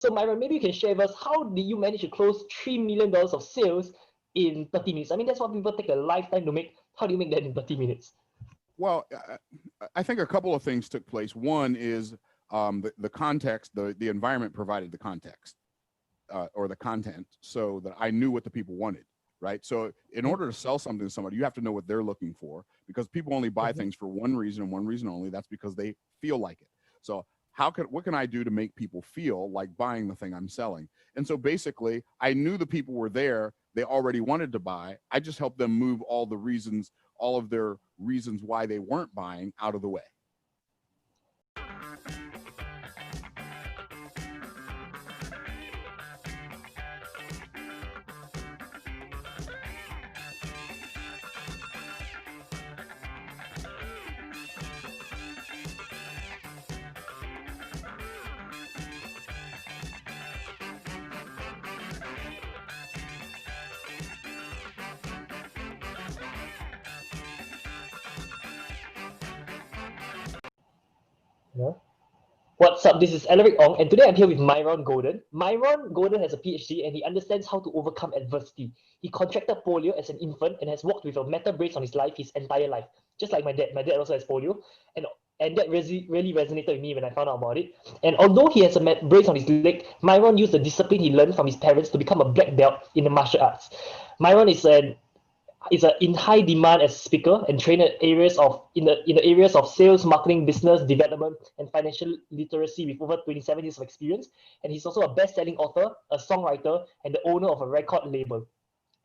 So Myron, maybe you can share with us, how did you manage to close $3 million of sales in 30 minutes? I mean, that's what people take a lifetime to make. How do you make that in 30 minutes? Well, I think a couple of things took place. One is the context, the environment provided the context or the content, so that I knew what the people wanted. Right. So in Mhm, order to sell something to somebody, you have to know what they're looking for, because people only buy mhm. things for one reason and one reason only. That's because they feel like it. So what can I do to make people feel like buying the thing I'm selling? And so basically, I knew the people were there. They already wanted to buy. I just helped them move all of their reasons why they weren't buying out of the way. Yeah. What's up? This is Alaric Ong, and today I'm here with Myron Golden. Myron Golden has a PhD and he understands how to overcome adversity. He contracted polio as an infant and has walked with a metal brace on his life his entire life. Just like my dad. My dad also has polio, and that really resonated with me when I found out about it. And although he has a brace on his leg, Myron used the discipline he learned from his parents to become a black belt in the martial arts. Myron is in high demand as a speaker and trainer in the areas of sales, marketing, business development, and financial literacy with over 27 years of experience. And he's also a best-selling author, a songwriter, and the owner of a record label.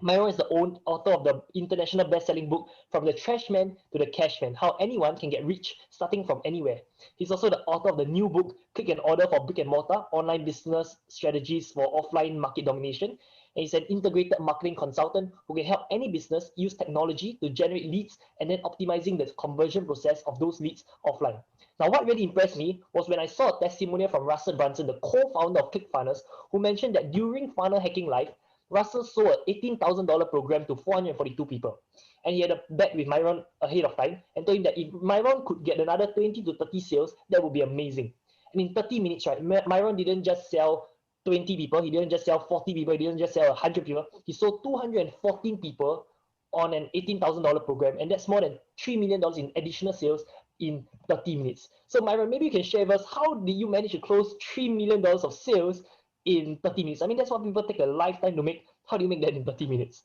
Myron is the author of the international best-selling book From the Trash Man to the Cash Man: How Anyone Can Get Rich Starting from Anywhere. He's also the author of the new book Click and Order for Brick and Mortar: Online Business Strategies for Offline Market Domination. And he's an integrated marketing consultant who can help any business use technology to generate leads and then optimizing the conversion process of those leads offline. Now, what really impressed me was when I saw a testimonial from Russell Brunson, the co-founder of ClickFunnels, who mentioned that during Funnel Hacking Live, Russell sold an $18,000 program to 442 people. And he had a bet with Myron ahead of time and told him that if Myron could get another 20 to 30 sales, that would be amazing. And in 30 minutes, right, Myron didn't just sell 20 people, he didn't just sell 40 people, he didn't just sell 100 people, he sold 214 people on an $18,000 program. And that's more than $3 million in additional sales in 30 minutes. So Myron, maybe you can share with us, how did you manage to close $3 million of sales in 30 minutes? I mean, that's what people take a lifetime to make. How do you make that in 30 minutes?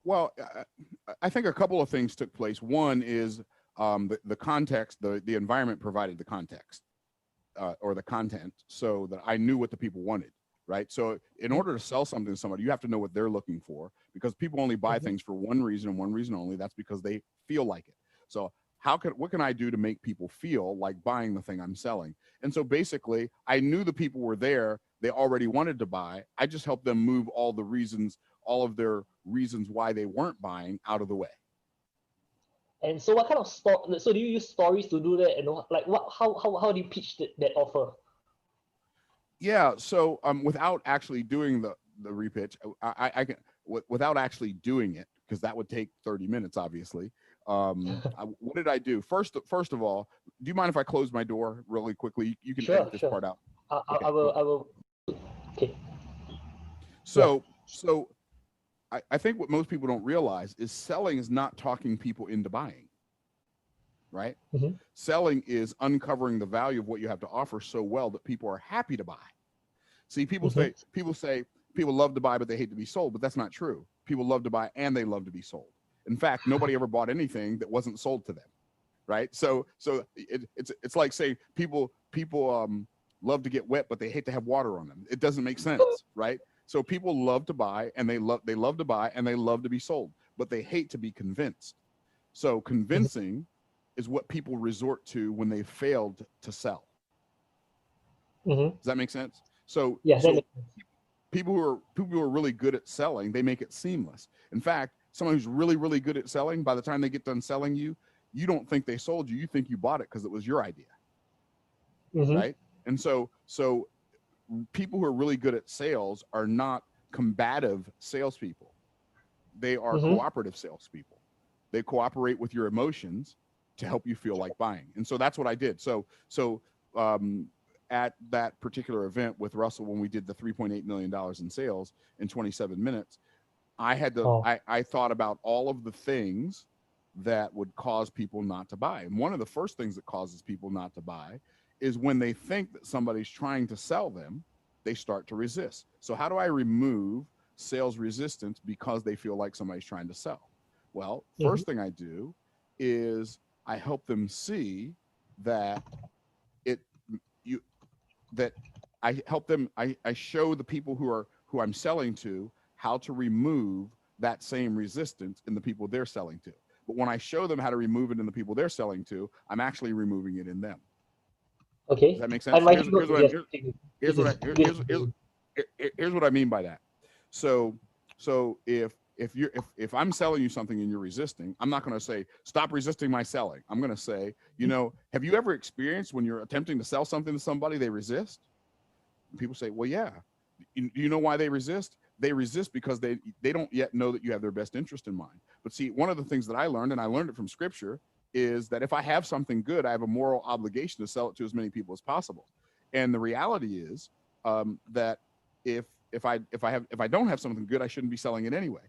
Well, I think a couple of things took place. One is the context, the environment provided the context or the content, so that I knew what the people wanted. Right. So in order to sell something to somebody, you have to know what they're looking for, because people only buy Mm-hmm, things for one reason and one reason only. That's because they feel like it. So what can I do to make people feel like buying the thing I'm selling? And so basically, I knew the people were there. They already wanted to buy. I just helped them move all of their reasons why they weren't buying out of the way. and so what kind of so do you use stories to do that? And like what how do you pitch that offer? Yeah. So without actually doing the repitch, I can without actually doing it, because that would take 30 minutes, obviously. What did I do? First of all, do you mind if I close my door really quickly? You can Sure, edit this sure. part out. I Okay, will cool. I will Okay. Yeah. So I think what most people don't realize is selling is not talking people into buying, right? Mm-hmm, Selling is uncovering the value of what you have to offer so well that people are happy to buy. See, mm-hmm, people love to buy, but they hate to be sold. But that's not true. People love to buy and they love to be sold. In fact, nobody ever bought anything that wasn't sold to them, right? It's like, say, people love to get wet, but they hate to have water on them. It doesn't make sense, right? So people love to buy and they love to buy and they love to be sold, but they hate to be convinced. So mm-hmm, convincing is what people resort to when they failed to sell. mm-hmm. Does that make sense? So Yeah, that so makes sense. people who are really good at selling, they make it seamless. In fact, someone who's really good at selling, by the time they get done selling you, you don't think they sold you. You think you bought it because it was your idea, Mm-hmm, right? And so people who are really good at sales are not combative salespeople. They are mm-hmm. cooperative salespeople. They cooperate with your emotions to help you feel like buying. And so that's what I did. Um, at that particular event with Russell when we did the $3.8 million in sales in 27 minutes, I had to, Oh. I thought about all of the things that would cause people not to buy. And one of the first things that causes people not to buy is when they think that somebody's trying to sell them, they start to resist. So how do I remove sales resistance because they feel like somebody's trying to sell? Well, first thing I do is I help them see that that I help them, I show the people who I'm selling to how to remove that same resistance in the people they're selling to. But when I show them how to remove it in the people they're selling to, I'm actually removing it in them. Okay. Does that make sense? I'm So writing notes. Yes. here's what I mean by that. So if I'm selling you something and you're resisting, I'm not going to say stop resisting my selling. I'm going to say, have you ever experienced when you're attempting to sell something to somebody, they resist? And people say, well, yeah. Do you know why they resist? They resist because they don't yet know that you have their best interest in mind. But see, one of the things that I learned, and I learned it from scripture, is that if I have something good, I have a moral obligation to sell it to as many people as possible. And the reality is that if I don't have something good, I shouldn't be selling it anyway,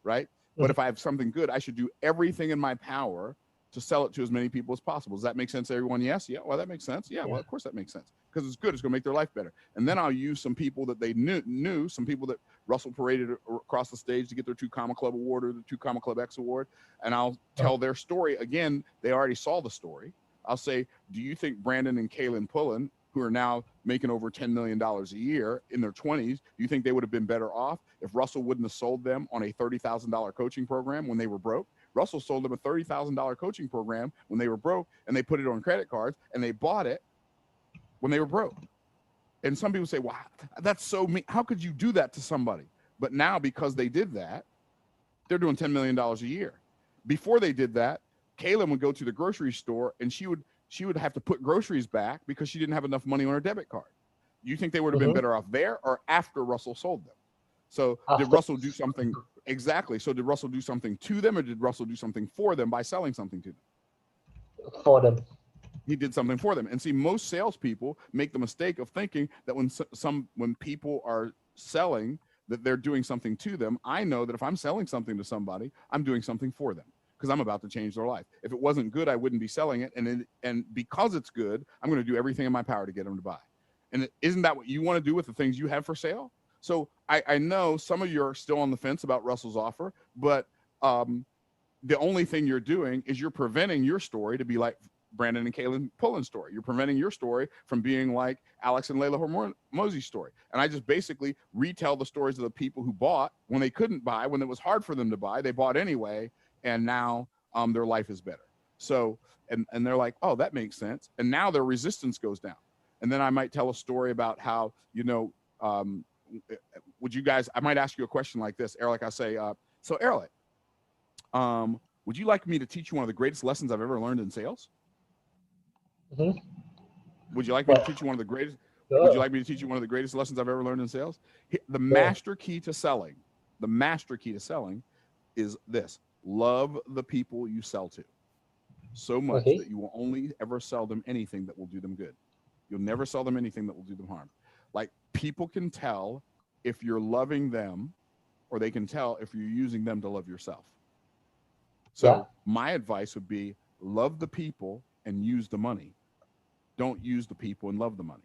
right? But if I have something good, I should do everything in my power to sell it to as many people as possible. Does that make sense to everyone? Yes. Yeah. Well, that makes sense. Yeah. Well, of course that makes sense because it's good. It's going to make their life better. And then I'll use some people that they knew, some people that Russell paraded across the stage to get their 2 Comma Club award or the 2 Comma Club X award. And I'll tell their story. Again, they already saw the story. I'll say, do you think Brandon and Kaylin Pullen, who are now making over $10 million a year in their 20s, do you think they would have been better off if Russell wouldn't have sold them on a $30,000 coaching program when they were broke? Russell sold them a $30,000 coaching program when they were broke, and they put it on credit cards, and they bought it when they were broke. And some people say, wow, that's so mean. How could you do that to somebody? But now, because they did that, they're doing $10 million a year. Before they did that, Kaylin would go to the grocery store, and she would have to put groceries back because she didn't have enough money on her debit card. Do you think they would have been better off there or after Russell sold them? So did Russell do something? Exactly. So did Russell do something to them, or did Russell do something for them by selling something to them? For them. He did something for them. And see, most salespeople make the mistake of thinking that when people are selling, that they're doing something to them. I know that if I'm selling something to somebody, I'm doing something for them because I'm about to change their life. If it wasn't good, I wouldn't be selling it. And because it's good, I'm going to do everything in my power to get them to buy. And isn't that what you want to do with the things you have for sale? So I know some of you are still on the fence about Russell's offer, but the only thing you're doing is you're preventing your story to be like Brandon and Kaylin Pullen's story. You're preventing your story from being like Alex and Layla Mosey's story. And I just basically retell the stories of the people who bought when they couldn't buy, when it was hard for them to buy, they bought anyway, and now their life is better. So, and they're like, oh, that makes sense. And now their resistance goes down. And then I might tell a story about how, would you guys, I might ask you a question like this, Alaric. I say, so Alaric, would you like me to teach you one of the greatest lessons I've ever learned in sales? Would you like me to teach you one of the greatest? Would you like me to teach you one of the greatest lessons I've ever learned in sales? The master key to selling, is this: love the people you sell to so much that you will only ever sell them anything that will do them good. You'll never sell them anything that will do them harm. Like, people can tell if you're loving them, or they can tell if you're using them to love yourself. So my advice would be love the people and use the money. Don't use the people and love the money.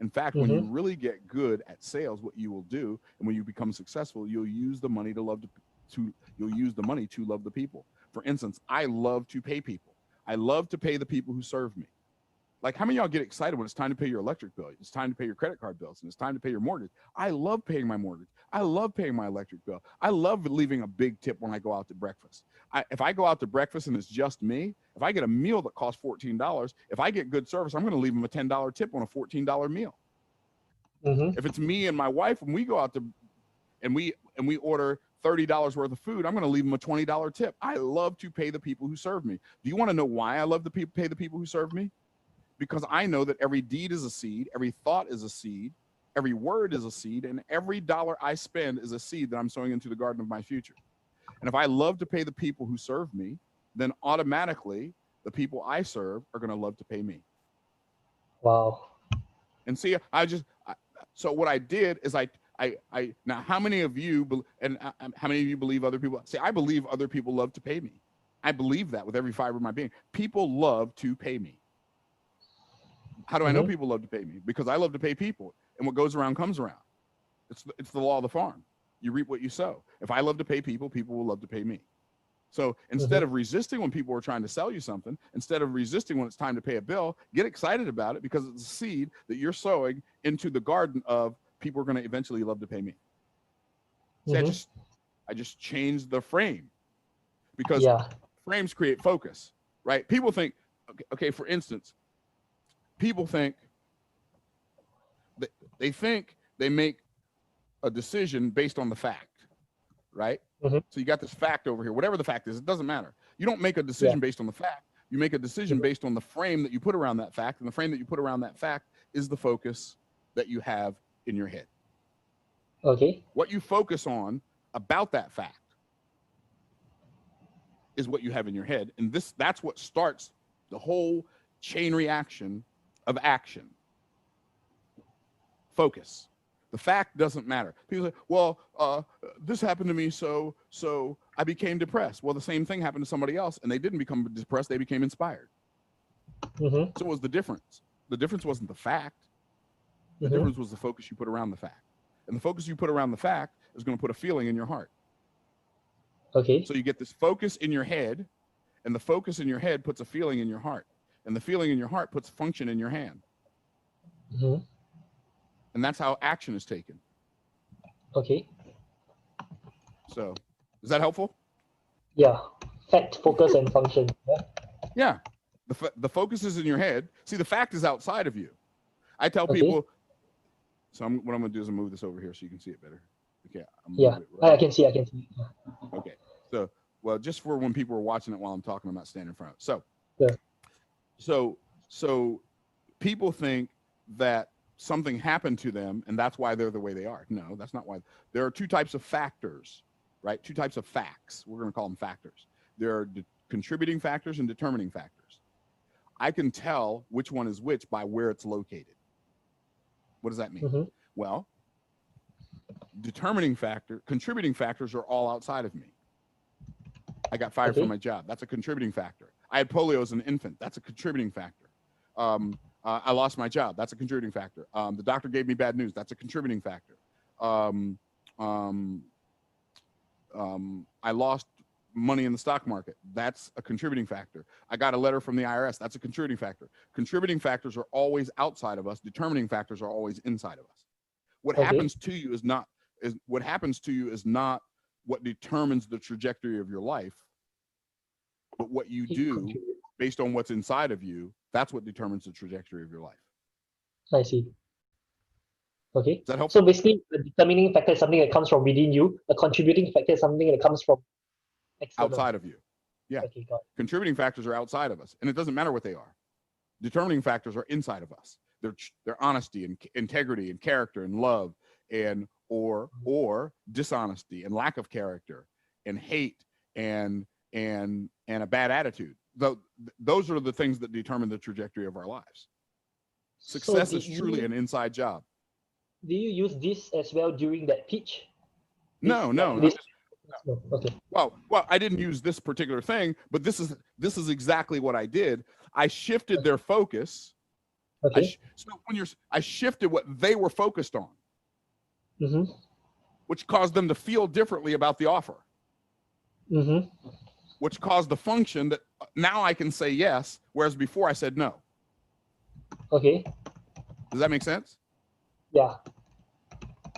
In fact, when you really get good at sales, what you will do, and when you become successful, you'll use the money to love the people. For instance, I love to pay people. I love to pay the people who serve me. Like, how many of y'all get excited when it's time to pay your electric bill? It's time to pay your credit card bills, and it's time to pay your mortgage. I love paying my mortgage. I love paying my electric bill. I love leaving a big tip when I go out to breakfast. If I go out to breakfast and it's just me, if I get a meal that costs $14, if I get good service, I'm going to leave them a $10 tip on a $14 meal. If it's me and my wife, and we go out to, and we order $30 worth of food, I'm going to leave them a $20 tip. I love to pay the people who serve me. Do you want to know why I love to pay the people who serve me? Because I know that every deed is a seed, every thought is a seed, every word is a seed, and every dollar I spend is a seed that I'm sowing into the garden of my future. And if I love to pay the people who serve me, then automatically the people I serve are going to love to pay me. Wow. And see, so what I did is now how many of you, how many of you believe other people, see, I believe other people love to pay me. I believe that with every fiber of my being. People love to pay me. How do I know people love to pay me? Because I love to pay people, and what goes around comes around. It's the law of the farm. You reap what you sow. If I love to pay people, people will love to pay me. So instead of resisting when people are trying to sell you something, instead of resisting when it's time to pay a bill, get excited about it, because it's a seed that you're sowing into the garden of people are going to eventually love to pay me. See, I just changed the frame, because frames create focus, right? People think, okay, for instance, people think they think they make a decision based on the fact, right? So you got this fact over here, whatever the fact is, it doesn't matter. You don't make a decision based on the fact. You make a decision based on the frame that you put around that fact, and the frame that you put around that fact is the focus that you have in your head. Okay. What you focus on about that fact is what you have in your head, and that's what starts the whole chain reaction of action. Focus. The fact doesn't matter. People say, well, this happened to me, so I became depressed. Well, the same thing happened to somebody else, and they didn't become depressed, they became inspired. So what was the difference? The difference wasn't the fact. The difference was the focus you put around the fact. And the focus you put around the fact is going to put a feeling in your heart. Okay. So you get this focus in your head, and the focus in your head puts a feeling in your heart. And the feeling in your heart puts function in your hand. And that's how action is taken. Okay. So, is that helpful? Yeah. Fact, focus, and function. Yeah. The focus is in your head. See, the fact is outside of you. I tell people, so what I'm going to do is move this over here so you can see it better. Okay. I can see. Okay. So, well, just for when people are watching it while I'm talking, I'm not standing in front of it. So people think that something happened to them and that's why they're the way they are. No, that's not why. There are two types of factors, right? Two types of facts. We're going to call them factors. There are contributing factors and determining factors. I can tell which one is which by where it's located. What does that mean? Well, contributing factors are all outside of me. I got fired from my job. That's a contributing factor. I had polio as an infant. That's a contributing factor. I lost my job. That's a contributing factor. The doctor gave me bad news. That's a contributing factor. I lost money in the stock market. That's a contributing factor. I got a letter from the IRS. That's a contributing factor. Contributing factors are always outside of us. Determining factors are always inside of us. What happens to you is not what determines the trajectory of your life, but what you do based on what's inside of you. That's what determines the trajectory of your life. I see. Okay. Does that help? So basically, the determining factor is something that comes from within you. The contributing factor is something that comes from external. Outside of you. Yeah. Okay, got it. Contributing factors are outside of us, and it doesn't matter what they are. Determining factors are inside of us. They're honesty and integrity and character and love and or dishonesty and lack of character and hate and a bad attitude. Those are the things that determine the trajectory of our lives. Success is truly an inside job. Do you use this as well during that pitch? No. Okay. Well, I didn't use this particular thing, but this is exactly what I did. I shifted their focus. Okay. I shifted what they were focused on, which caused them to feel differently about the offer. Which caused the function that now I can say yes, whereas before I said no. Okay. Does that make sense? Yeah.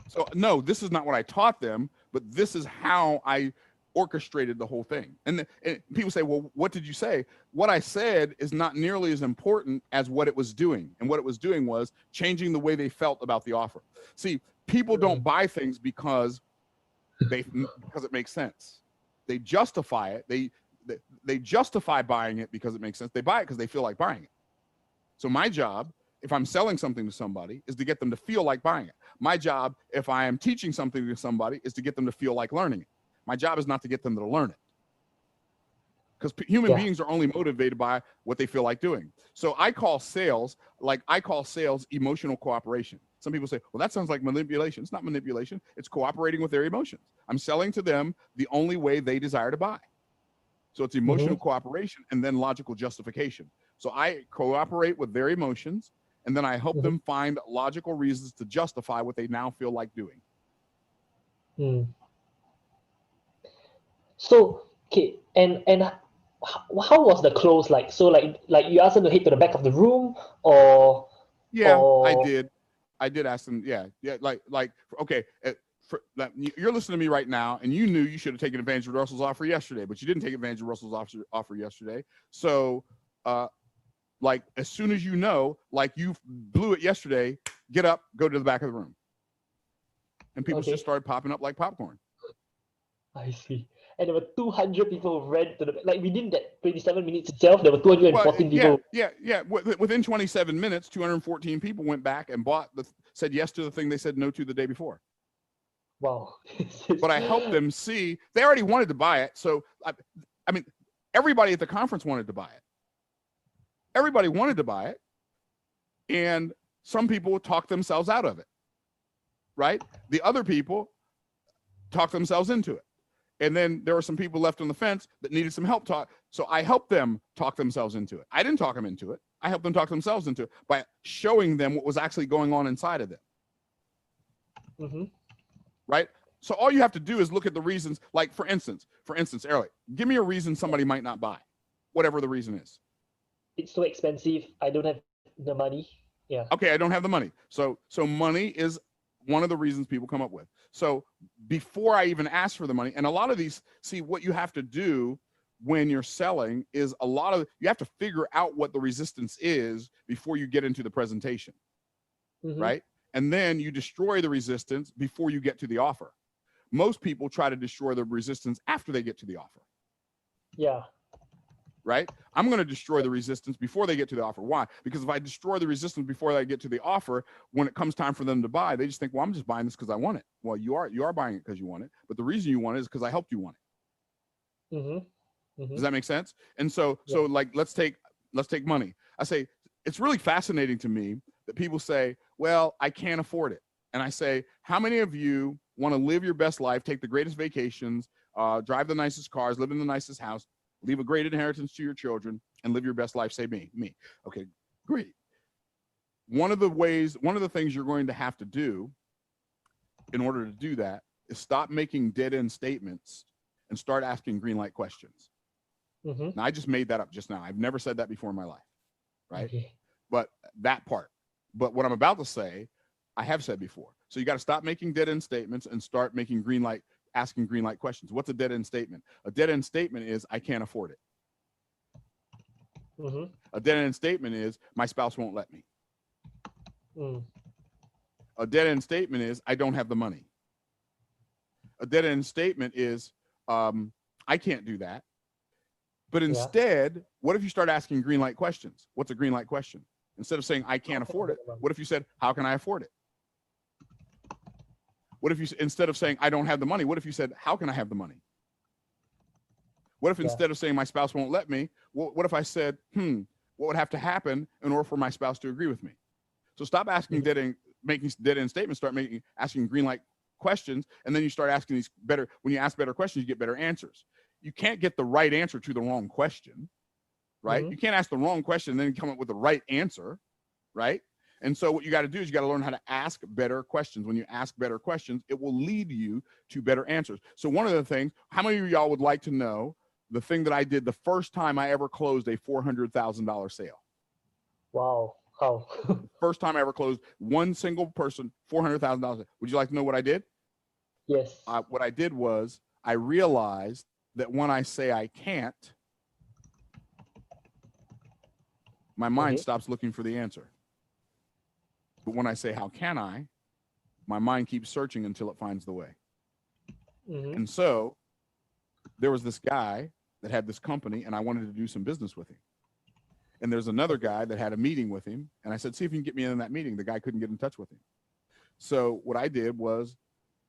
So no, this is not what I taught them, but this is how I orchestrated the whole thing. And people say, well, what did you say? What I said is not nearly as important as what it was doing. And what it was doing was changing the way they felt about the offer. See, people don't buy things because it makes sense. They justify it. They justify buying it because it makes sense. They buy it because they feel like buying it. So my job, if I'm selling something to somebody, is to get them to feel like buying it. My job, if I am teaching something to somebody, is to get them to feel like learning it. My job is not to get them to learn it. because human Yeah. beings are only motivated by what they feel like doing. So I call sales emotional cooperation. Some people say, well, that sounds like manipulation. It's not manipulation. It's cooperating with their emotions. I'm selling to them the only way they desire to buy. So it's emotional cooperation and then logical justification. So I cooperate with their emotions, and then I help them find logical reasons to justify what they now feel like doing. Mm. So, okay, and how was the close like? So like you asked them to head to the back of the room, or Yeah, I did ask them. Yeah, like okay. You're listening to me right now, and you knew you should have taken advantage of Russell's offer yesterday, but you didn't take advantage of Russell's offer yesterday. So, like as soon as you know, like you blew it yesterday, get up, go to the back of the room, and people just started popping up like popcorn. I see. And there were 200 people who ran to the like within that 27 minutes itself. There were 214 people. Yeah. Within 27 minutes, 214 people went back and said yes to the thing they said no to the day before. Wow. But I helped them see they already wanted to buy it. So I mean, everybody at the conference wanted to buy it. Everybody wanted to buy it, and some people talked themselves out of it. Right? The other people talked themselves into it. And then there were some people left on the fence that needed some help so I helped them talk themselves into it. I didn't talk them into it. I helped them talk themselves into it by showing them what was actually going on inside of them. Right? So all you have to do is look at the reasons. Like for instance, Alaric, give me a reason somebody might not buy, whatever the reason is. It's so expensive. I don't have the money. Yeah. Okay, I don't have the money. So money is one of the reasons people come up with. So before I even ask for the money, and a lot of these, see what you have to do when you're selling is you have to figure out what the resistance is before you get into the presentation, right? And then you destroy the resistance before you get to the offer. Most people try to destroy the resistance after they get to the offer. Yeah. Right? I'm going to destroy the resistance before they get to the offer. Why? Because if I destroy the resistance before they get to the offer, when it comes time for them to buy, they just think, well, I'm just buying this because I want it. Well, you are buying it because you want it, but the reason you want it is because I helped you want it. Does that make sense? And so like let's take money. I say it's really fascinating to me that people say, well, I can't afford it. And I say, how many of you want to live your best life, take the greatest vacations, drive the nicest cars, live in the nicest house, leave a great inheritance to your children, and live your best life? Say me. Okay, great. One of the things you're going to have to do in order to do that is stop making dead-end statements and start asking green light questions. Now, I just made that up just now. I've never said that before in my life, right? But that part. But what I'm about to say, I have said before. So you got to stop making dead-end statements and start making asking green light questions. What's a dead-end statement? A dead-end statement is, I can't afford it. A dead-end statement is, my spouse won't let me. A dead-end statement is, I don't have the money. A dead-end statement is, I can't do that. But instead, what if you start asking green light questions? What's a green light question? Instead of saying, I can't afford it, what if you said, how can I afford it? What if you, instead of saying, I don't have the money, what if you said, how can I have the money? What if instead of saying my spouse won't let me, what if I said, what would have to happen in order for my spouse to agree with me? So stop asking making dead-end statements, start asking green light questions, and then you start asking these better, when you ask better questions, you get better answers. You can't get the right answer to the wrong question, right? You can't ask the wrong question and then come up with the right answer, right? And so what you got to do is you got to learn how to ask better questions. When you ask better questions, it will lead you to better answers. So one of the things, how many of y'all would like to know the thing that I did the first time I ever closed a $400,000 sale? Wow. How? First time I ever closed one single person, $400,000. Would you like to know what I did? Yes. What I did was I realized that when I say I can't, my mind stops looking for the answer. But when I say, how can I, my mind keeps searching until it finds the way. And so there was this guy that had this company, and I wanted to do some business with him. And there's another guy that had a meeting with him, and I said, see if you can get me in that meeting. The guy couldn't get in touch with him. So what I did was,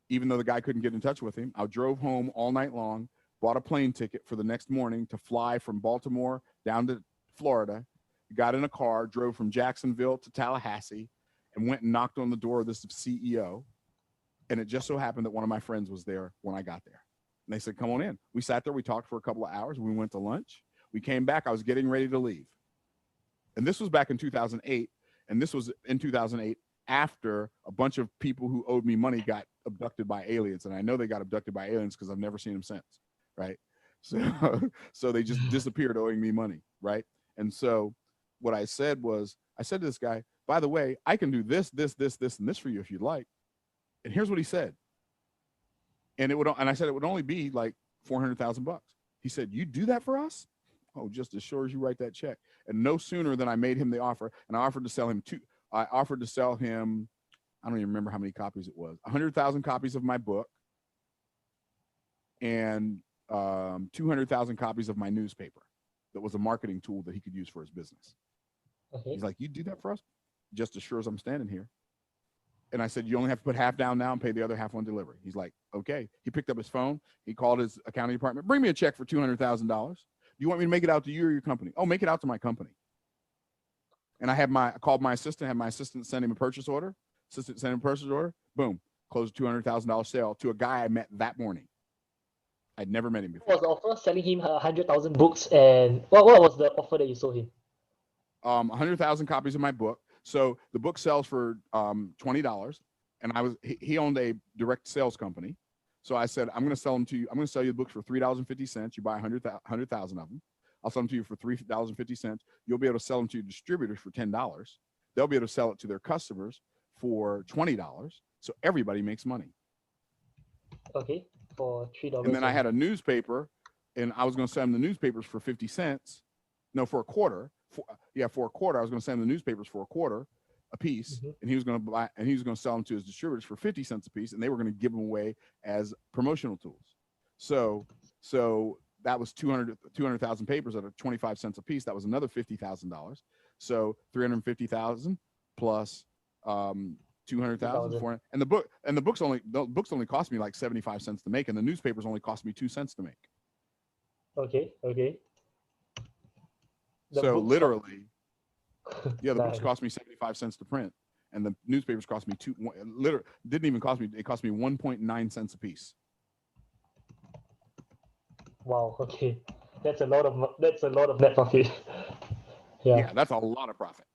even though the guy couldn't get in touch with him, I drove home all night long, bought a plane ticket for the next morning to fly from Baltimore down to Florida, got in a car, drove from Jacksonville to Tallahassee, and went and knocked on the door of this CEO. And it just so happened that one of my friends was there when I got there. And they said, come on in. We sat there, we talked for a couple of hours, we went to lunch. We came back, I was getting ready to leave. And this was back in 2008. And this was in 2008 after a bunch of people who owed me money got abducted by aliens. And I know they got abducted by aliens because I've never seen them since, right? So they just disappeared owing me money, right? And so what I said was, I said to this guy, by the way, I can do this, and this for you if you'd like. And here's what he said. And I said it would only be like $400,000. He said, you do that for us? Oh, just as sure as you write that check. And no sooner than I made him the offer, and I offered to sell him I don't even remember how many copies it was, 100,000 copies of my book and 200,000 copies of my newspaper. That was a marketing tool that he could use for his business. Okay. He's like, you do that for us? Just as sure as I'm standing here. And I said, you only have to put half down now and pay the other half on delivery. He's like, okay. He picked up his phone. He called his accounting department. Bring me a check for $200,000. Do you want me to make it out to you or your company? Oh, make it out to my company. And I called my assistant, had my assistant send him a purchase order. Assistant sent him a purchase order. Boom. Closed a $200,000 sale to a guy I met that morning. I'd never met him before. What was the offer? Selling him 100,000 books, and what was the offer that you sold him? 100,000 copies of my book. So the book sells for $20, and he owned a direct sales company. So I said, I'm going to sell them to you. I'm going to sell you the books for $3.50. You buy 100,000 of them. I'll sell them to you for $3.50. You'll be able to sell them to your distributors for $10. They'll be able to sell it to their customers for $20. So everybody makes money. Okay, for $3. And then I had a newspaper, and I was going to send them the newspapers for 50 cents. No, for a quarter. For a quarter. I was going to send them the newspapers for a quarter a piece, and he was going to sell them to his distributors for 50 cents a piece, and they were going to give them away as promotional tools. So that was 200,000 papers at 25 cents a piece. That was another $50,000. So 350,000 plus 200,000, and the books only cost me like 75 cents to make, and the newspapers only cost me 2 cents to make. Okay. So literally, the books cost me 75 cents to print, and the newspapers cost me it cost me 1.9 cents a piece. Wow. Okay, that's a lot of net profit. Yeah, that's a lot of profit.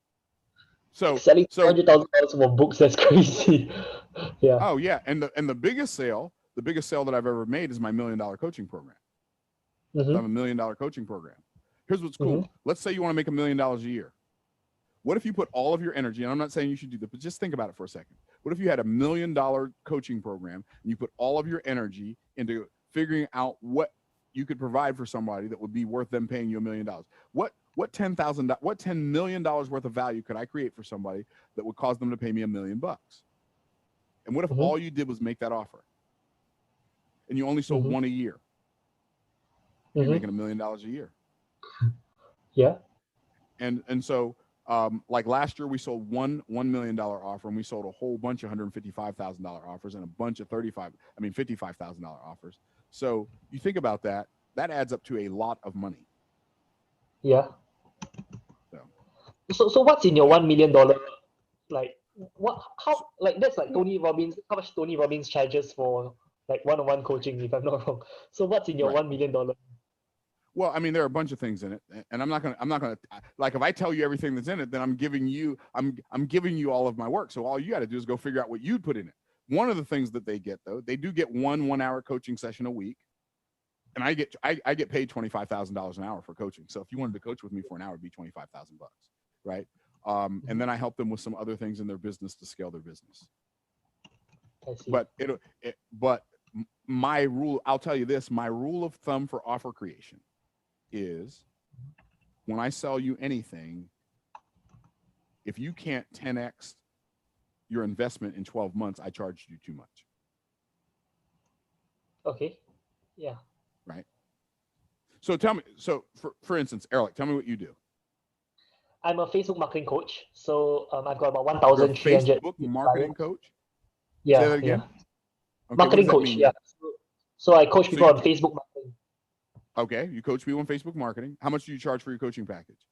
So selling $100,000 for books, that's crazy. Yeah. Oh yeah, and the biggest sale that I've ever made is my $1 million coaching program. I have a $1 million coaching program. Here's what's cool. Let's say you want to make $1 million a year. What if you put all of your energy, and I'm not saying you should do that, but just think about it for a second. What if you had $1 million coaching program and you put all of your energy into figuring out what you could provide for somebody that would be worth them paying you $1 million? What $10 million worth of value could I create for somebody that would cause them to pay me $1 million? And what if all you did was make that offer, and you only sold one a year? You're making $1 million a year. Yeah. And so like last year we sold one $1 million offer, and we sold a whole bunch of $155,000 offers and a bunch of $55,000 offers. So you think about that adds up to a lot of money. Yeah. So what's in your $1 million? Like that's like Tony Robbins. How much Tony Robbins charges for like one-on-one coaching, if I'm not wrong. So what's in your $1 million? Well, I mean, there are a bunch of things in it, and I'm not gonna like, if I tell you everything that's in it, then I'm giving you all of my work. So all you got to do is go figure out what you'd put in it. One of the things that they get, though, they do get one hour coaching session a week, and I get paid $25,000 an hour for coaching. So if you wanted to coach with me for an hour, it'd be $25,000, right? And then I help them with some other things in their business to scale their business. I see. But my rule, I'll tell you this, my rule of thumb for offer creation is, when I sell you anything, if you can't 10x your investment in 12 months, I charged you too much. Okay. Yeah. Right. So tell me, for instance, Alaric, tell me what you do. I'm a Facebook marketing coach. So I've got about 1,300. Facebook marketing coach? Yeah. Say that again. Yeah. Okay, marketing coach. Yeah. So I coach people on Facebook marketing. Okay, you coach people in Facebook marketing. How much do you charge for your coaching package?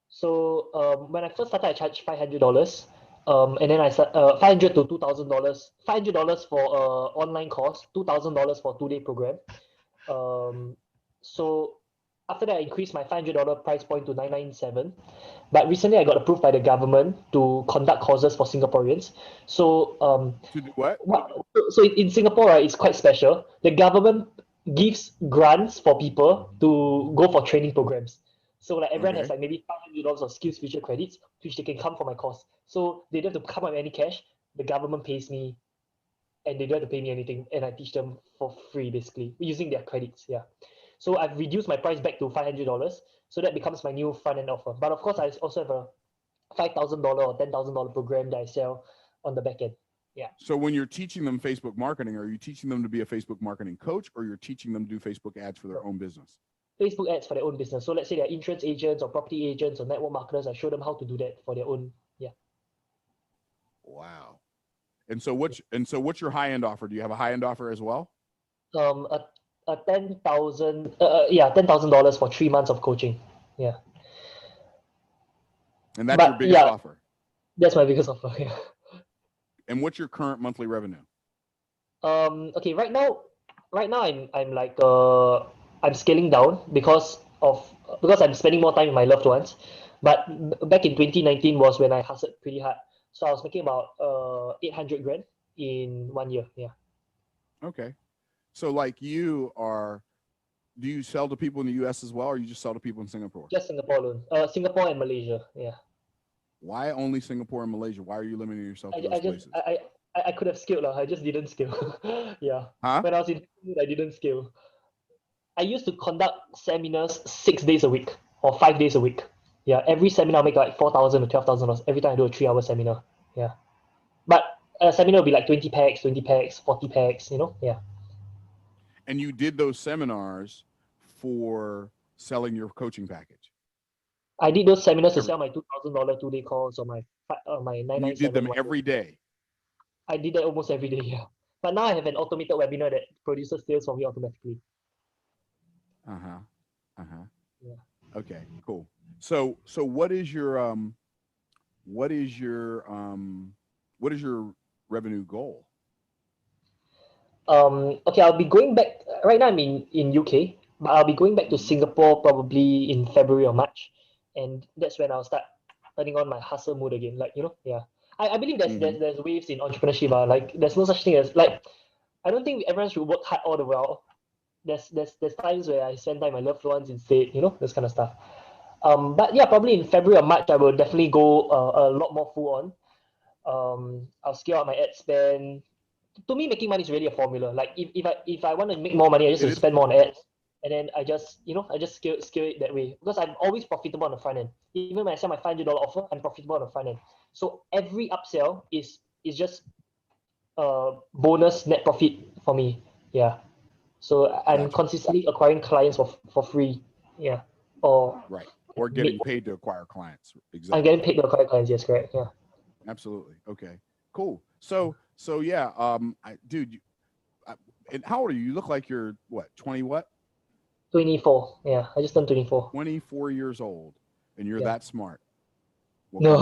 So when I first started, I charged $500. And then I start $500 to $2,000. $500 for online course, $2,000 for 2-day program. So after that, I increased my $500 price point to $997. But recently, I got approved by the government to conduct courses for Singaporeans. So To do what? so in Singapore, right, it's quite special. The government gives grants for people to go for training programs. So like everyone has Okay. like maybe $500 of skills future credits, which they can come for my course. So they don't have to come up with any cash. The government pays me, and they don't have to pay me anything, and I teach them for free basically using their credits. Yeah. So I've reduced my price back to $500. So that becomes my new front end offer. But of course, I also have a $5,000 or $10,000 program that I sell on the back end. Yeah. So when you're teaching them Facebook marketing, are you teaching them to be a Facebook marketing coach, or you're teaching them to do Facebook ads for their own business? Facebook ads for their own business. So let's say they're insurance agents or property agents or network marketers. I show them how to do that for their own. Yeah. Wow. And so what's your high end offer? Do you have a high end offer as well? A $10,000 for 3 months of coaching. Yeah. And that's your biggest offer. That's my biggest offer. Yeah. And what's your current monthly revenue? Okay, right now I'm like I'm scaling down because I'm spending more time with my loved ones. But back in 2019 was when I hustled pretty hard. So I was making about 800 grand in 1 year. Yeah. Okay. So like do you sell to people in the US as well, or you just sell to people in Singapore? Just Singapore alone. Singapore and Malaysia. Yeah. Why only Singapore and Malaysia? Why are you limiting yourself to those I places? I could have scaled. I just didn't scale. Yeah. Huh? When I was in I didn't scale. I used to conduct seminars 6 days a week or 5 days a week. Yeah, every seminar I make like $4,000 to $12,000 every time I do a 3-hour seminar. Yeah, but a seminar will be like 20 packs, 40 packs. Yeah. And you did those seminars for selling your coaching package. I did those seminars to sell my $2,000 2-day course or my And you did 997. them every day. I did that almost every day. Yeah, but now I have an automated webinar that produces sales for me automatically. Yeah. Okay, cool. So what is your revenue goal? Okay, I'll be going back. Right now I'm in UK, but I'll be going back to Singapore probably in February or March, and that's when I'll start turning on my hustle mode again. Like yeah. I believe there's waves in entrepreneurship. Like there's no such thing as like I don't think everyone should work hard all the while. There's times where I spend time with my loved ones instead. This kind of stuff. But yeah, probably in February or March I will definitely go a lot more full on. I'll scale out my ad spend. To me, making money is really a formula. Like if I want to make more money, I just have to spend more on ads, and then I just scale it that way because I'm always profitable on the front end. Even when I sell my $500 offer, I'm profitable on the front end. So every upsell is just bonus net profit for me. Yeah. So I'm consistently acquiring clients for free. Yeah. Or getting paid to acquire clients. Exactly. I'm getting paid to acquire clients. Yes, correct. Yeah. Absolutely. Okay. Cool. So yeah. And how old are you? You look like you're what? 20 what? 24. Yeah, I just turned 24. 24 years old, and you're that smart. Well, no,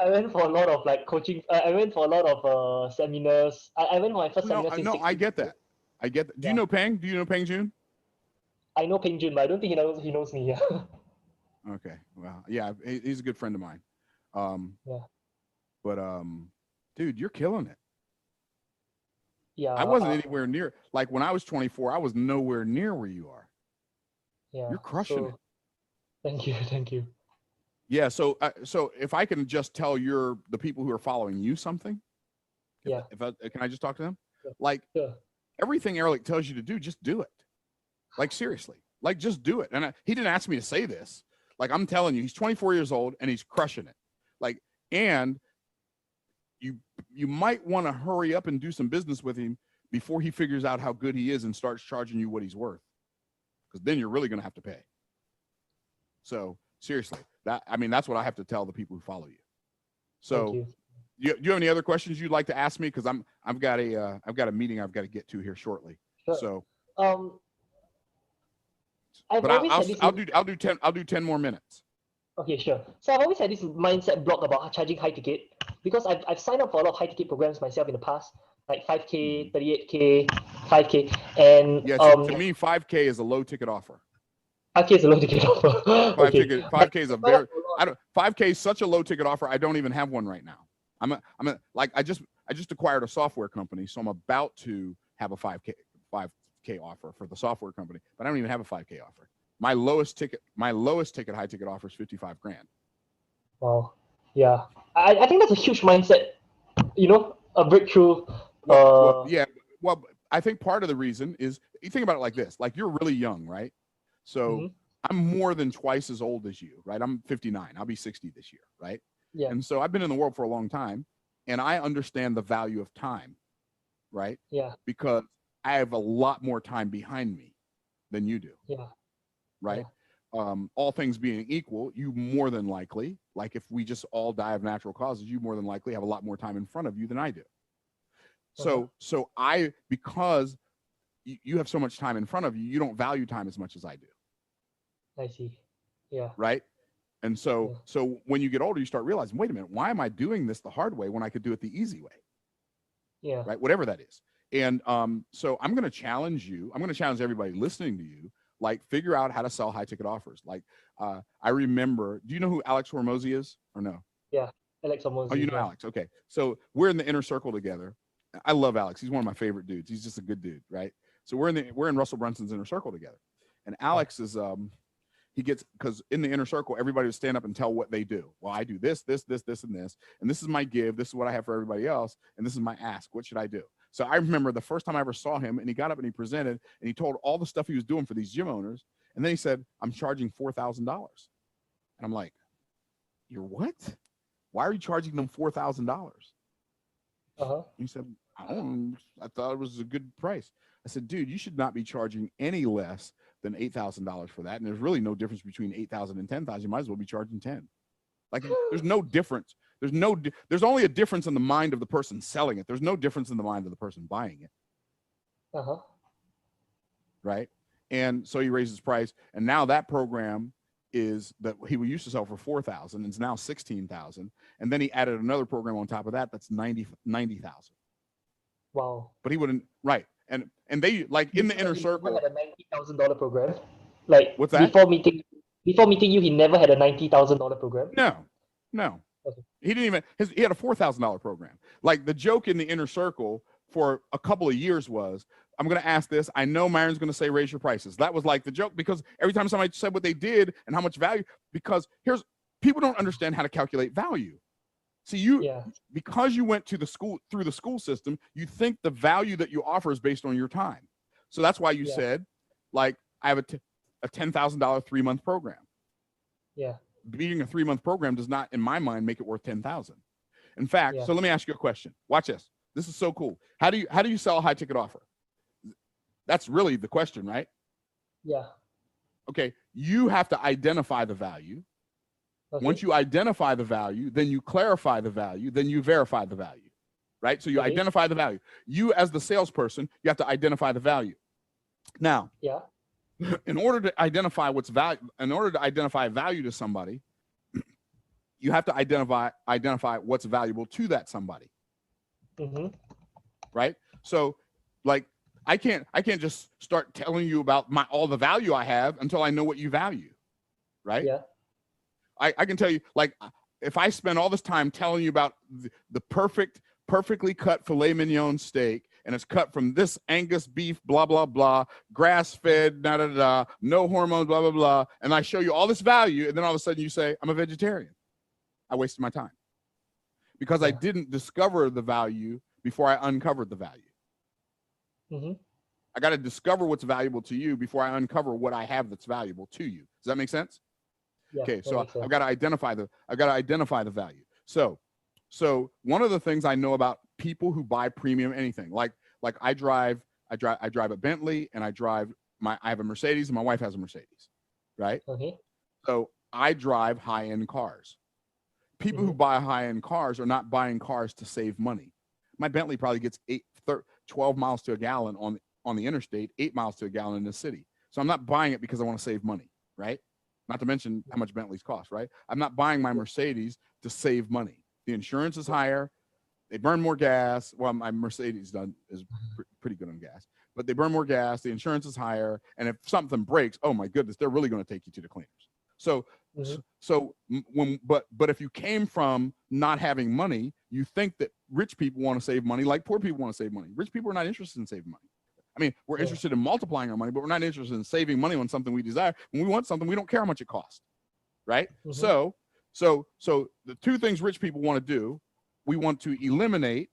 I went for a lot of like coaching. I went for a lot of seminars. I went for my first seminar. No, I get that. Do you know Peng? Do you know Peng Jun? I know Peng Jun, but I don't think he knows me. Yeah. Okay. Well, yeah, he's a good friend of mine. But dude, you're killing it. Yeah. I wasn't anywhere near. Like when I was 24, I was nowhere near where you are. Yeah. You're crushing it. Thank you. Yeah. So if I can just tell the people who are following you something. Yeah. Can I just talk to them? Sure. Like Sure. everything Alaric tells you to do, just do it. Like seriously, like just do it. And he didn't ask me to say this. Like I'm telling you, he's 24 years old and he's crushing it. Like, and you might want to hurry up and do some business with him before he figures out how good he is and starts charging you what he's worth. Because then you're really going to have to pay. So seriously, that's what I have to tell the people who follow you. So do you have any other questions you'd like to ask me? Because I've got a meeting I've got to get to here shortly. Sure. So I've but always had this. I'll do 10 more minutes. Okay, sure. So I've always had this mindset block about charging high ticket because I've signed up for a lot of high ticket programs myself in the past, like 5K, 38K, 5K, and Yeah, see, to me, 5K is a low ticket offer. 5K is a low ticket offer. Okay. 5K is a very, I don't, 5K is such a low ticket offer. I don't even have one right now. Like I just acquired a software company, so I'm about to have a 5K offer for the software company, but I don't even have a 5K offer. My lowest ticket high ticket offer is 55 grand. Wow. Yeah. I think that's a huge mindset, a breakthrough. Yeah. Well, I think part of the reason is you think about it like this, like you're really young, right? So I'm more than twice as old as you, right? I'm 59. I'll be 60 this year, right? Yeah. And so I've been in the world for a long time and I understand the value of time, right? Yeah. Because I have a lot more time behind me than you do. Yeah. Right. Yeah. All things being equal, you more than likely, like if we just all die of natural causes, you more than likely have a lot more time in front of you than I do. So because you have so much time in front of you, you don't value time as much as I do. I see. Yeah. Right. And so when you get older, you start realizing, wait a minute, why am I doing this the hard way when I could do it the easy way? Yeah. Right. Whatever that is. And so I'm going to challenge you. I'm going to challenge everybody listening to you. Like, figure out how to sell high ticket offers. Like, I remember, do you know who Alex Hormozy is or no? Yeah, Alex Hormozy. Oh, you know Alex. Okay. So we're in the inner circle together. I love Alex. He's one of my favorite dudes. He's just a good dude, right? So we're in Russell Brunson's inner circle together. And Alex is, because in the inner circle, everybody would stand up and tell what they do. Well, I do this, and this. And this is my give. This is what I have for everybody else. And this is my ask. What should I do? So I remember the first time I ever saw him and he got up and he presented and he told all the stuff he was doing for these gym owners. And then he said, I'm charging $4,000. And I'm like, you're what? Why are you charging them $4,000? He said, I thought it was a good price. I said, dude, you should not be charging any less than $8,000 for that. And there's really no difference between 8,000 and 10,000. You might as well be charging 10. Like, there's no difference. There's only a difference in the mind of the person selling it. There's no difference in the mind of the person buying it. Right. And so he raised his price. And now that program is that he used to sell for 4,000 and it's now 16,000. And then he added another program on top of that. That's 90,000. Wow. But he wouldn't. Right. And they, like, in the inner circle. He had a $90,000 program. Like, what's that? Before meeting you, he never had a $90,000 program. No. Okay. He didn't even, he had a $4,000 program. Like, the joke in the inner circle for a couple of years was, I'm going to ask this. I know Myron's going to say, raise your prices. That was like the joke, because every time somebody said what they did and how much value, because people don't understand how to calculate value. See, because you went through the school system, you think the value that you offer is based on your time. So that's why you said, like, I have a $10,000 3-month program. Yeah. Being a 3-month program does not, in my mind, make it worth 10,000. In fact, so let me ask you a question. Watch this. This is so cool. How do you sell a high ticket offer? That's really the question, right? Yeah. Okay. You have to identify the value. Okay. Once you identify the value, then you clarify the value, then you verify the value, right? So you identify the value. You, as the salesperson, you have to identify the value. Now, in order to identify value to somebody, you have to identify what's valuable to that somebody. Right? So, like, I can't just start telling you about all the value I have until I know what you value. Right? Yeah. I can tell you, like, if I spend all this time telling you about the perfectly cut filet mignon steak, and it's cut from this Angus beef, blah, blah, blah, grass-fed, no hormones, blah, blah, blah, and I show you all this value, and then all of a sudden you say, I'm a vegetarian. I wasted my time. Because I didn't discover the value before I uncovered the value. I got to discover what's valuable to you before I uncover what I have that's valuable to you. Does that make sense? Yeah, okay, so I've got to identify the value. So one of the things I know about people who buy premium anything, like I drive a Bentley, and I have a Mercedes, and my wife has a Mercedes, right? Okay. So I drive high-end cars. People who buy high-end cars are not buying cars to save money. My Bentley probably gets 12 miles to a gallon on the interstate, 8 miles to a gallon in the city. So I'm not buying it because I want to save money, right? Not to mention how much Bentleys cost, right? I'm not buying my Mercedes to save money. The insurance is higher. They burn more gas. Well, my Mercedes is pretty good on gas, but they burn more gas. The insurance is higher. And if something breaks, oh my goodness, they're really going to take you to the cleaners. So, but if you came from not having money, you think that rich people want to save money like poor people want to save money. Rich people are not interested in saving money. I mean, we're interested in multiplying our money, but we're not interested in saving money on something we desire. When we want something, we don't care how much it costs, right? So the two things rich people want to do, we want to eliminate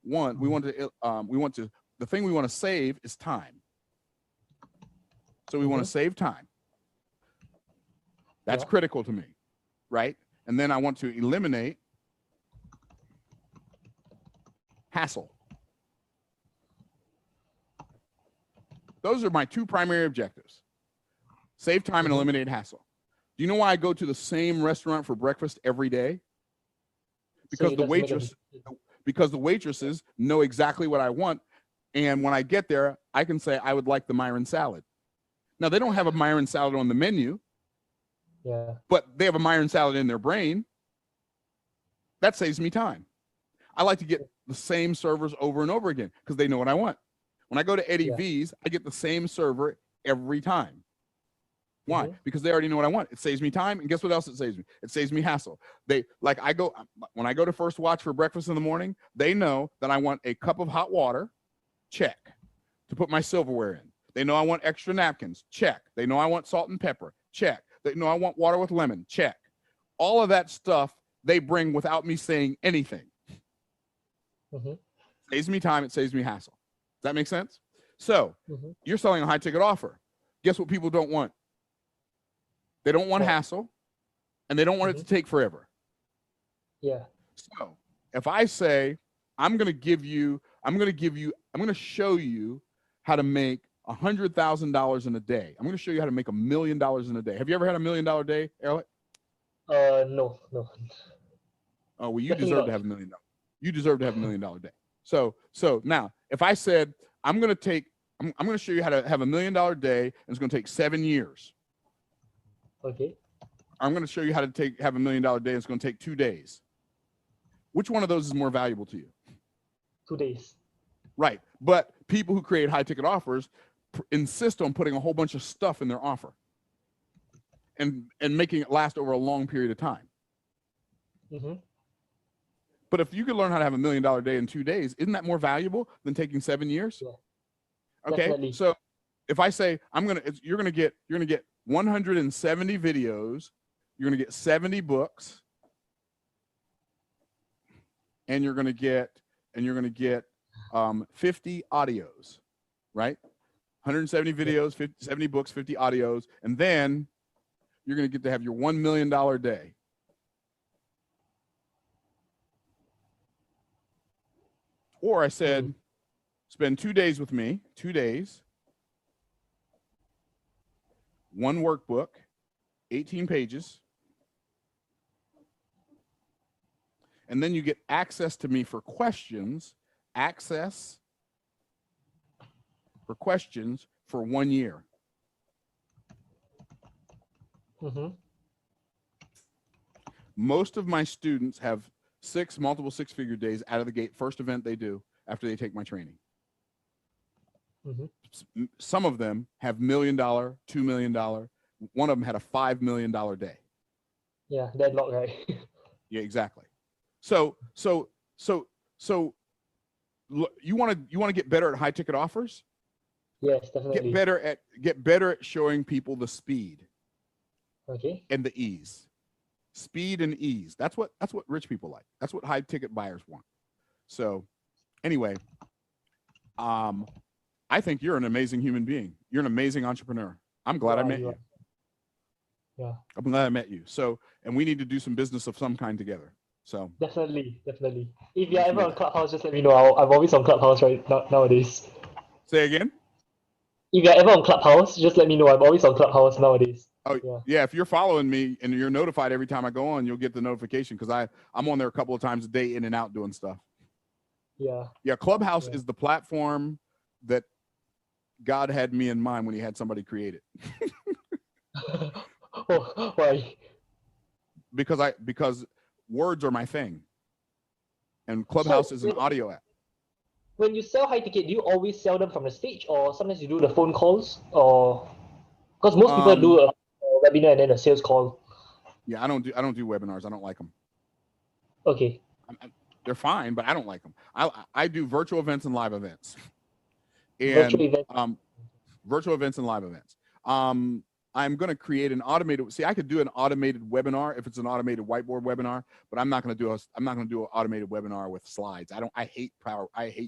one. The thing we want to save is time. So we want to save time. That's critical to me, right? And then I want to eliminate hassle. Those are my two primary objectives. Save time and eliminate hassle. Do you know why I go to the same restaurant for breakfast every day? Because the waitresses know exactly what I want. And when I get there, I can say, I would like the Myron salad. Now, they don't have a Myron salad on the menu, but they have a Myron salad in their brain. That saves me time. I like to get the same servers over and over again because they know what I want. When I go to Eddie V's, I get the same server every time. Why? Because they already know what I want. It saves me time, and guess what else it saves me? It saves me hassle. When I go to First Watch for breakfast in the morning, they know that I want a cup of hot water, check, to put my silverware in. They know I want extra napkins, check. They know I want salt and pepper, check. They know I want water with lemon, check. All of that stuff they bring without me saying anything. Saves me time, it saves me hassle. Does that make sense? So you're selling a high ticket offer. Guess what people don't want? They don't want hassle, and they don't want it to take forever. So if I say, I'm going to show you how to make $100,000 in a day. I'm going to show you how to make $1 million in a day. Have you ever had $1 million day, Alec? No. Oh, well, you deserve to have $1 million. You deserve to have $1 million day. So now, if I said, I'm going to show you how to have $1 million day, and it's going to take 7 years. Okay. I'm going to show you how to have $1 million day, and it's going to take 2 days. Which one of those is more valuable to you? 2 days. Right. But people who create high ticket offers insist on putting a whole bunch of stuff in their offer and making it last over a long period of time. But if you could learn how to have $1 million day in 2 days, isn't that more valuable than taking 7 years? Okay. Definitely. So if I say you're gonna get 170 videos, you're gonna get 70 books, and you're gonna get 50 audios, right? 170 videos, 70 books, 50 audios, and then you're gonna get to have your $1 million day. Or I said, spend 2 days with me, 2 days, one workbook, 18 pages, and then you get access to me for questions, for 1 year. Most of my students have multiple six-figure days out of the gate, first event they do after they take my training. Some of them have $1 million, $2 million. One of them had a $5 million day. Yeah, deadlock, right? Yeah, exactly. So you want to get better at high ticket offers? Yes, definitely. Get better at showing people the speed. Okay. And the ease. Speed and ease. That's what rich people like. That's what high ticket buyers want. So anyway, I think you're an amazing human being. You're an amazing entrepreneur. I'm glad I met you. Yeah. I'm glad I met you. So, and we need to do some business of some kind together. So definitely. If you're ever on Clubhouse, just let me know. I'm always on Clubhouse nowadays. Say again? If you're ever on Clubhouse, just let me know. I'm always on Clubhouse nowadays. Oh yeah, if you're following me and you're notified every time I go on, you'll get the notification because I'm on there a couple of times a day in and out doing stuff. Yeah. Yeah, Clubhouse is the platform that God had me in mind when he had somebody create it. Oh, why? Because words are my thing. And So Clubhouse is an audio app. when you sell high ticket, do you always sell them from the stage, or sometimes you do the phone calls, or because most people do a webinar and then a sales call? Yeah, I don't do webinars. I don't like them. Okay. They're fine, but I don't like them. I do virtual events and live events. Virtual And event. virtual events and live events. I'm going to create an automated. See, I could do an automated webinar if it's an automated whiteboard webinar, but I'm not going to do an automated webinar with slides. I hate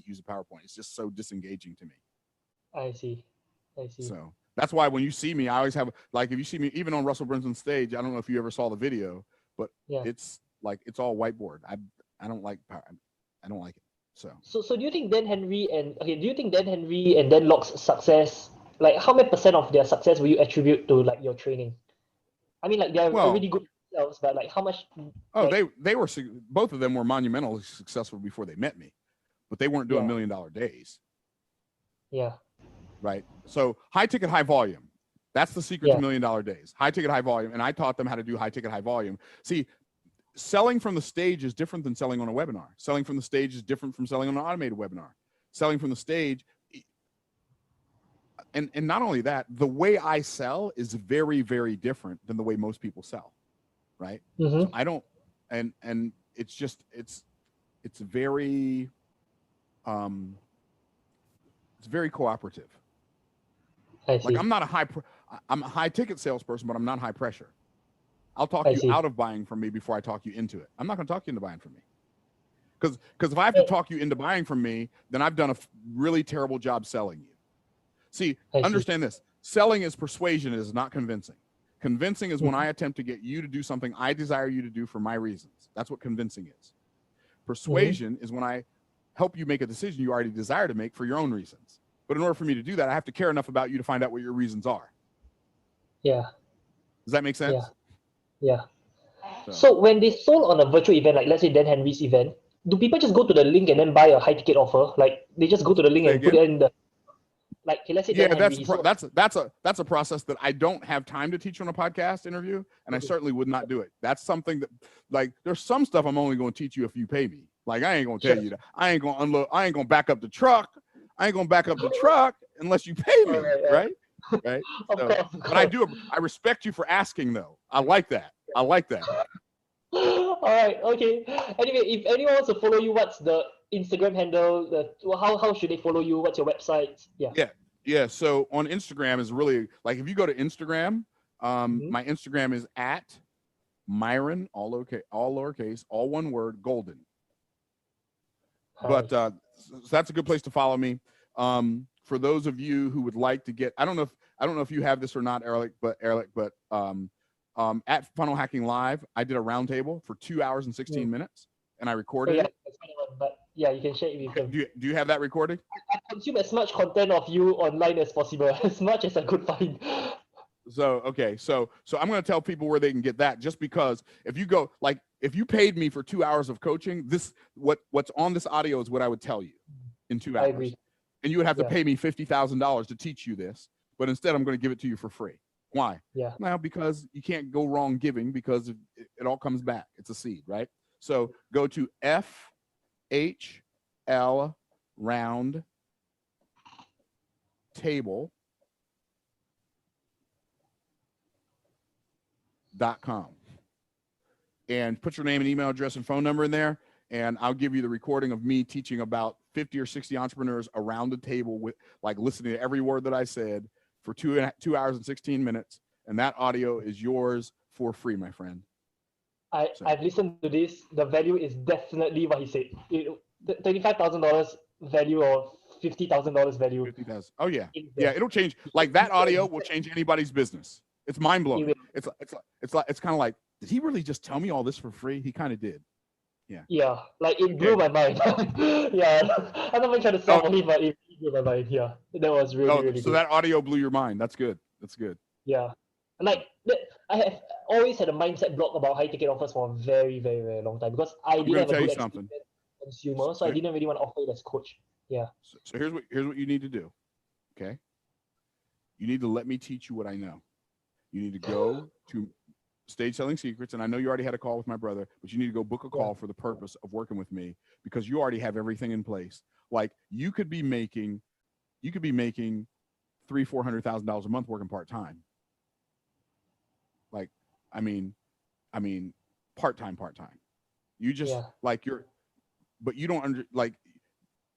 using PowerPoint. It's just so disengaging to me. I see. So that's why when you see me, I always have, like, if you see me even on Russell Brunson's stage, I don't know if you ever saw the video, but it's all whiteboard. I don't like I don't like it. So do you think Dan Henry and Dan Locke's success, like how many % of their success will you attribute to like your training? I mean, like they're already good themselves, but like how much? Oh, they were, both of them were monumentally successful before they met me, but they weren't doing $1 million days. Yeah. Right. So high ticket, high volume. That's the secret to $1 million days. High ticket, high volume. And I taught them how to do high ticket, high volume. See, selling from the stage is different than selling on a webinar. Selling from the stage is different from selling on an automated webinar. Selling from the stage, and not only that, the way I sell is very, very different than the way most people sell. Right. So I don't, and it's just, it's very, it's very cooperative. Like I'm a high ticket salesperson, but I'm not high pressure. I'll talk you out of buying from me before I talk you into it. I'm not going to talk you into buying from me. Because if I have to talk you into buying from me, then I've done a really terrible job selling you. See, understand this. Selling is persuasion, it is not convincing. Convincing is when I attempt to get you to do something I desire you to do for my reasons. That's what convincing is. Persuasion is when I help you make a decision you already desire to make for your own reasons. But in order for me to do that, I have to care enough about you to find out what your reasons are. Yeah. Does that make sense? Yeah. So when they sold on a virtual event, like let's say Dan Henry's event, do people just go to the link and then buy a high ticket offer? Like they just go to the link and put it in the, like let's say Dan Henry. That's a process that I don't have time to teach on a podcast interview, and I certainly would not do it. That's something that, like, there's some stuff I'm only going to teach you if you pay me. Like I ain't going to tell you that. I ain't going to unload. I ain't going to back up the truck. I ain't going to back up the truck unless you pay me, right? Right. So, but I respect you for asking, though. I like that. All right. Okay. Anyway, if anyone wants to follow you, what's the Instagram handle? How should they follow you? What's your website? Yeah. So on Instagram is really, like, if you go to Instagram, my Instagram is at Myron, all lowercase, all one word, Golden. But so that's a good place to follow me. For those of you who would like to get, I don't know if you have this or not, Alaric, but at Funnel Hacking Live, I did a roundtable for 2 hours and 16 minutes, and I recorded it. But yeah, you can share it with them. Do you have that recorded? I consume as much content of you online as possible, as much as I could find. So okay, so I'm going to tell people where they can get that, just because if you go, like, if you paid me for 2 hours of coaching, what's on this audio is what I would tell you in 2 hours. I agree. And you would have to pay me $50,000 to teach you this, but instead I'm going to give it to you for free. Why? Yeah. Well, because you can't go wrong giving, because it all comes back. It's a seed, right? So go to FHL round table.com and put your name and email address and phone number in there, and I'll give you the recording of me teaching about 50 or 60 entrepreneurs around the table, with, like, listening to every word that I said for 2 hours and 16 minutes. And that audio is yours for free, my friend. I've listened to this. The value is definitely what he said. $35,000 value or $50,000 value. 50,000. Oh yeah, yeah. It'll change. Like, that audio will change anybody's business. It's mind blowing. It's kind of like, did he really just tell me all this for free? He kind of did. Yeah. Yeah, like it blew my mind. Yeah, I'm not even trying to sell for him, but it blew my mind. Yeah, that was really good. So that audio blew your mind. That's good. That's good. Yeah, like I have always had a mindset block about high ticket offers for a very, very, very long time, because I didn't have a good experience as a consumer, so I didn't really want to offer it as coach. Yeah. So here's what you need to do. Okay. You need to let me teach you what I know. You need to go to Stage Selling Secrets, and I know you already had a call with my brother, but you need to go book a call for the purpose of working with me, because you already have everything in place. Like, you could be making $300,000-$400,000 a month working part-time. Like, I mean, part-time. You just like but you don't like,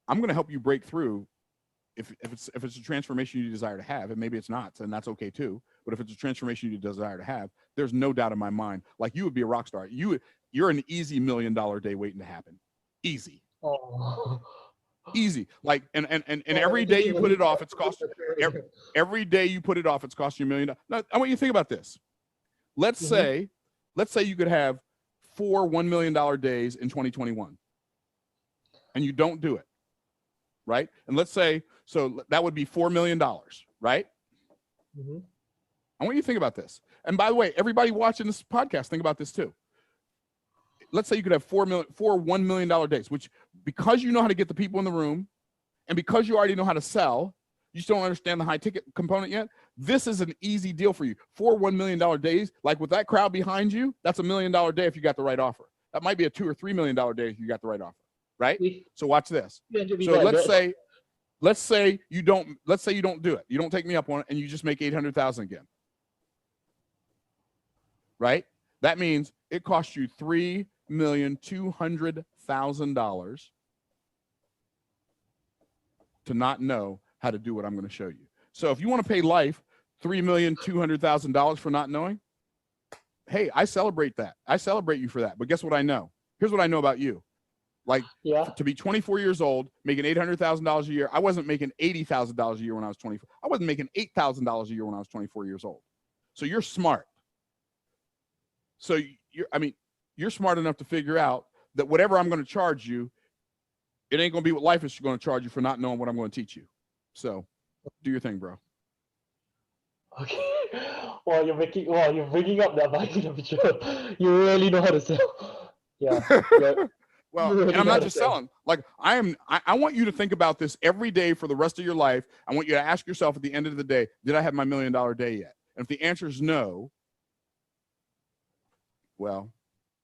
I'm going to help you break through. If it's a transformation you desire to have, and maybe it's not, and that's okay too. But if it's a transformation you desire to have, there's no doubt in my mind, like, you would be a rock star. You're an easy $1 million day waiting to happen. Easy. Oh. Easy. Like, and every day you put it off, it's cost every day you put it off, it's costing you $1 million. Now, I want you to think about this. Let's say you could have 4 $1 million days in 2021, and you don't do it, right? And let's say, so that would be $4 million, right? I want you to think about this. And by the way, everybody watching this podcast, think about this too. Let's say you could have 4 $1 million days, which, because you know how to get the people in the room, and because you already know how to sell, you still don't understand the high ticket component yet. This is an easy deal for you. 4 $1 million days, like with that crowd behind you, that's $1 million day if you got the right offer. That might be a $2 or $3 million day if you got the right offer, right? So watch this. So let's say you don't do it. You don't take me up on it, and you just make $800,000 again, right? That means it costs you $3,200,000 to not know how to do what I'm going to show you. So if you want to pay life $3,200,000 for not knowing, hey, I celebrate that. I celebrate you for that. But guess what I know? Here's what I know about you. Like, to be 24 years old, making $800,000 a year. I wasn't making $80,000 a year when I was 24. I wasn't making $8,000 a year when I was 24 years old. So you're smart. So you're smart enough to figure out that whatever I'm going to charge you, it ain't going to be what life is going to charge you for not knowing what I'm going to teach you. So do your thing, bro. Okay. Wow, you're bringing up the advice in the picture. You really know how to sell. Yeah. Well, really, and I'm not just selling. Like, I want you to think about this every day for the rest of your life. I want you to ask yourself at the end of the day, did I have my $1 million day yet? And if the answer is no, well,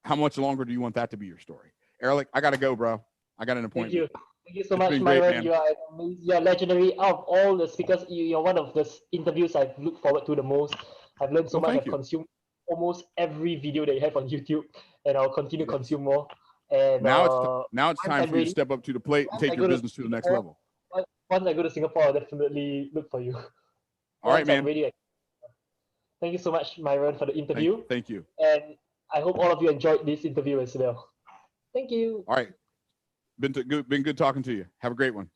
how much longer do you want that to be your story? Alaric, I got to go, bro. I got an appointment. Thank you so much, Myron. You're legendary. Out of all the speakers, you're one of the interviews I've looked forward to the most. I've learned so much. I've consumed almost every video that you have on YouTube, and I'll continue to consume more. And now it's time for you to step up to the plate and take your business to the next level. Once I go to Singapore, I'll definitely look for you. All right, man. Thank you so much, Myron, for the interview. Thank you. And I hope all of you enjoyed this interview as well. Thank you. All right. Been good talking to you. Have a great one.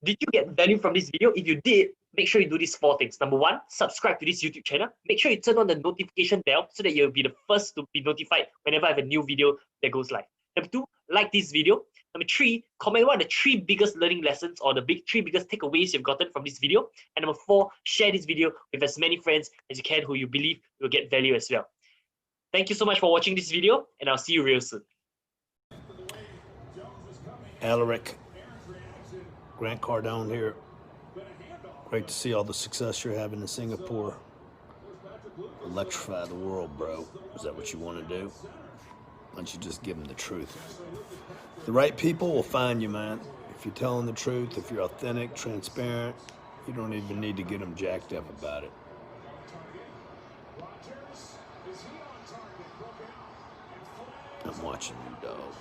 Did you get value from this video? If you did, make sure you do these 4 things. Number 1, subscribe to this YouTube channel. Make sure you turn on the notification bell so that you'll be the first to be notified whenever I have a new video that goes live. Number 2, like this video. Number 3, comment what are the 3 biggest learning lessons or the 3 biggest takeaways you've gotten from this video. And number 4, share this video with as many friends as you can who you believe will get value as well. Thank you so much for watching this video, and I'll see you real soon. Alaric, Grant Cardone here. Great to see all the success you're having in Singapore. Electrify the world, bro. Is that what you want to do? Why don't you just give them the truth? The right people will find you, man. If you're telling the truth, if you're authentic, transparent, you don't even need to get them jacked up about it. I'm watching you, dog.